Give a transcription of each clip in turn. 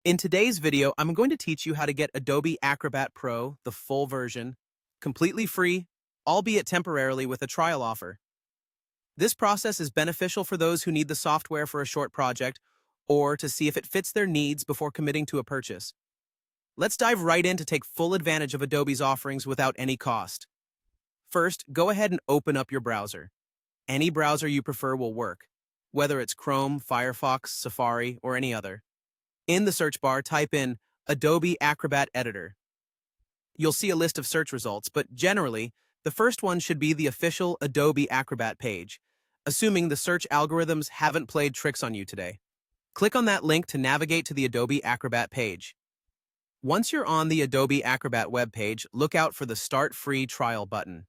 In today's video, I'm going to teach you how to get Adobe Acrobat Pro, the full version, completely free, albeit temporarily with a trial offer. This process is beneficial for those who need the software for a short project or to see if it fits their needs before committing to a purchase. Let's dive right in to take full advantage of Adobe's offerings without any cost. First, go ahead and open up your browser. Any browser you prefer will work, whether it's Chrome, Firefox, Safari, or any other. In the search bar, type in Adobe Acrobat Editor. You'll see a list of search results, but generally, the first one should be the official Adobe Acrobat page, assuming the search algorithms haven't played tricks on you today. Click on that link to navigate to the Adobe Acrobat page. Once you're on the Adobe Acrobat webpage, look out for the Start Free Trial button.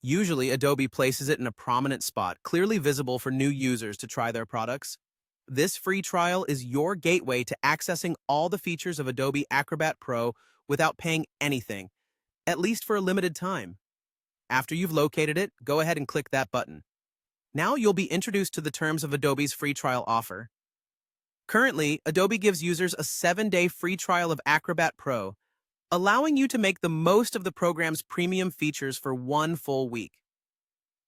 Usually, Adobe places it in a prominent spot, clearly visible for new users to try their products. This free trial is your gateway to accessing all the features of Adobe Acrobat Pro without paying anything, at least for a limited time. After you've located it, go ahead and click that button. Now you'll be introduced to the terms of Adobe's free trial offer. Currently, Adobe gives users a 7-day free trial of Acrobat Pro, allowing you to make the most of the program's premium features for 1 full week.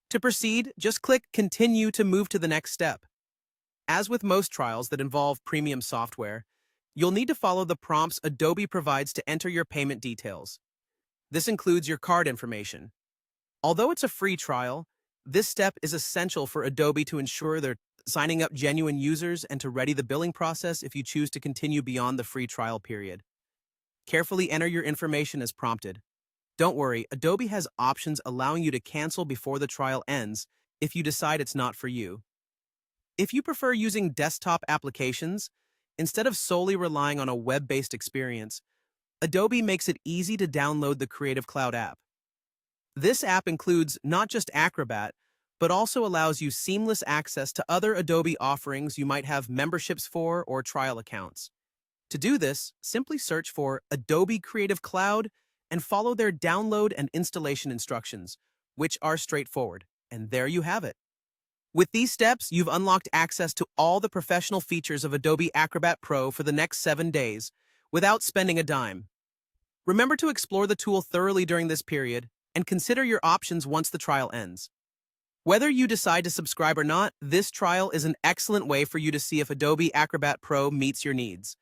To proceed, just click Continue to move to the next step. As with most trials that involve premium software, you'll need to follow the prompts Adobe provides to enter your payment details. This includes your card information. Although it's a free trial, this step is essential for Adobe to ensure they're signing up genuine users and to ready the billing process if you choose to continue beyond the free trial period. Carefully enter your information as prompted. Don't worry, Adobe has options allowing you to cancel before the trial ends if you decide it's not for you. If you prefer using desktop applications, instead of solely relying on a web-based experience, Adobe makes it easy to download the Creative Cloud app. This app includes not just Acrobat, but also allows you seamless access to other Adobe offerings you might have memberships for or trial accounts. To do this, simply search for Adobe Creative Cloud and follow their download and installation instructions, which are straightforward. And there you have it. With these steps, you've unlocked access to all the professional features of Adobe Acrobat Pro for the next 7 days, without spending a dime. Remember to explore the tool thoroughly during this period, and consider your options once the trial ends. Whether you decide to subscribe or not, this trial is an excellent way for you to see if Adobe Acrobat Pro meets your needs.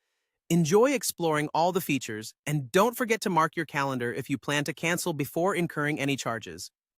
Enjoy exploring all the features, and don't forget to mark your calendar if you plan to cancel before incurring any charges.